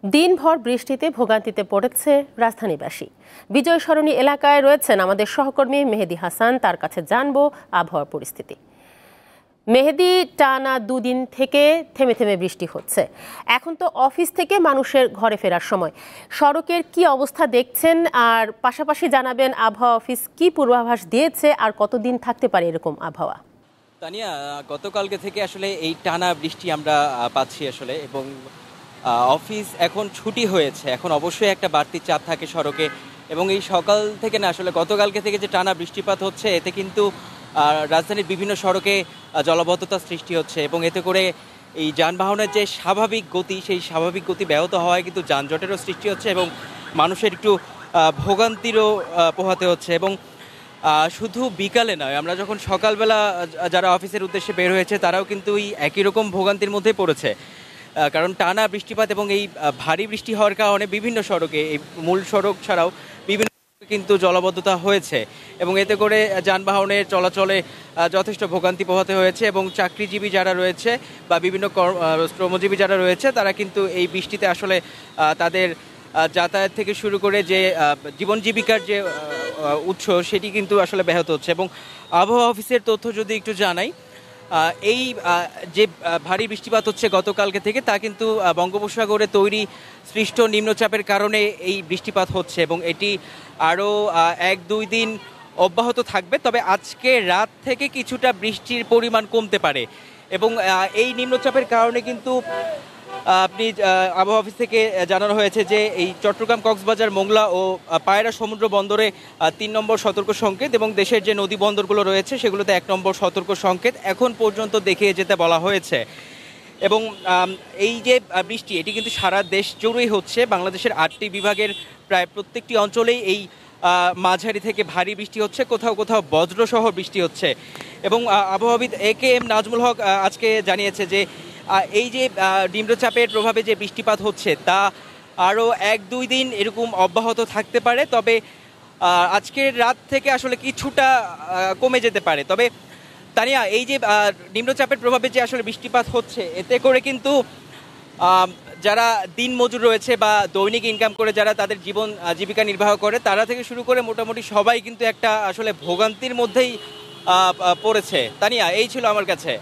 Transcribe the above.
দিনভর বৃষ্টিতে ভোগান্তিতে পড়েছে রাজধানীবাসী। বিজয় সরণি এলাকায় রয়েছেন আমাদের সহকর্মী মেহেদি হাসান, তার কাছে জানবো আবহাওয়ার পরিস্থিতি। মেহেদি, টানা দুদিন থেকে থেমে থেমে বৃষ্টি হচ্ছে। এখন তো অফিস থেকে মানুষের ঘরে ফেরার সময়। সড়কের কি অবস্থা দেখছেন, আর পাশাপাশি জানাবেন আবহাওয়া অফিস কি পূর্বাভাস দিয়েছে আর কতদিন থাকতে পারে এরকম আবহাওয়া। তানিয়া, গতকালকে থেকে আসলে এই টানা বৃষ্টি আমরা পাচ্ছি আসলে, এবং অফিস এখন ছুটি হয়েছে। এখন অবশ্যই একটা বাড়তি চাপ থাকে সড়কে, এবং এই সকাল থেকে না আসলে গতকালকে থেকে যে টানা বৃষ্টিপাত হচ্ছে, এতে কিন্তু রাজধানীর বিভিন্ন সড়কে জলাবদ্ধতার সৃষ্টি হচ্ছে, এবং এতে করে এই যানবাহনের যে স্বাভাবিক গতি, সেই স্বাভাবিক গতি ব্যাহত হওয়ায় কিন্তু যানজটেরও সৃষ্টি হচ্ছে, এবং মানুষের একটু ভোগান্তিরও পোহাতে হচ্ছে। এবং শুধু বিকালে নয়, আমরা যখন সকালবেলা যারা অফিসের উদ্দেশ্যে বের হয়েছে তারাও কিন্তু এই একই রকম ভোগান্তির মধ্যেই পড়েছে। কারণ টানা বৃষ্টিপাত এবং এই ভারী বৃষ্টি হওয়ার কারণে বিভিন্ন সড়কে, এই মূল সড়ক ছাড়াও বিভিন্ন কিন্তু জলাবদ্ধতা হয়েছে, এবং এতে করে যানবাহনের চলাচলে যথেষ্ট ভোগান্তি পোহাতে হয়েছে। এবং চাকরিজীবী যারা রয়েছে বা বিভিন্ন শ্রমজীবী যারা রয়েছে, তারা কিন্তু এই বৃষ্টিতে আসলে তাদের যাতায়াত থেকে শুরু করে যে জীবন জীবিকার যে উৎস, সেটি কিন্তু আসলে ব্যাহত হচ্ছে। এবং আবহাওয়া অফিসের তথ্য যদি একটু জানাই, এই যে ভারী বৃষ্টিপাত হচ্ছে গতকালকে থেকে, তা কিন্তু বঙ্গোপসাগরে তৈরি সৃষ্ট নিম্নচাপের কারণে এই বৃষ্টিপাত হচ্ছে, এবং এটি আরও 1-2 দিন অব্যাহত থাকবে। তবে আজকে রাত থেকে কিছুটা বৃষ্টির পরিমাণ কমতে পারে, এবং এই নিম্নচাপের কারণে কিন্তু আপনি আবহাওয়া অফিস থেকে জানানো হয়েছে যে এই চট্টগ্রাম, কক্সবাজার, মোংলা ও পায়রা সমুদ্র বন্দরে 3 নম্বর সতর্ক সংকেত, এবং দেশের যে নদী বন্দরগুলো রয়েছে সেগুলোতে 1 নম্বর সতর্ক সংকেত এখন পর্যন্ত দেখিয়ে যেতে বলা হয়েছে। এবং এই যে বৃষ্টি, এটি কিন্তু সারা দেশ জুড়েই হচ্ছে। বাংলাদেশের 8টি বিভাগের প্রায় প্রত্যেকটি অঞ্চলেই এই মাঝারি থেকে ভারী বৃষ্টি হচ্ছে, কোথাও কোথাও বজ্রসহ বৃষ্টি হচ্ছে। এবং আবহাওয়াবিদ AKM নাজমুল হক আজকে জানিয়েছে যে এই যে নিম্নচাপের প্রভাবে যে বৃষ্টিপাত হচ্ছে, তা আরও 1-2 দিন এরকম অব্যাহত থাকতে পারে। তবে আজকের রাত থেকে আসলে কিছুটা কমে যেতে পারে। তবে তানিয়া, এই যে নিম্নচাপের প্রভাবে যে আসলে বৃষ্টিপাত হচ্ছে, এতে করে কিন্তু যারা দিন মজুর রয়েছে বা দৈনিক ইনকাম করে যারা তাদের জীবন জীবিকা নির্বাহ করে, তারা থেকে শুরু করে মোটামুটি সবাই কিন্তু একটা আসলে ভোগান্তির মধ্যেই পড়েছে। তানিয়া, এই ছিল আমার কাছে।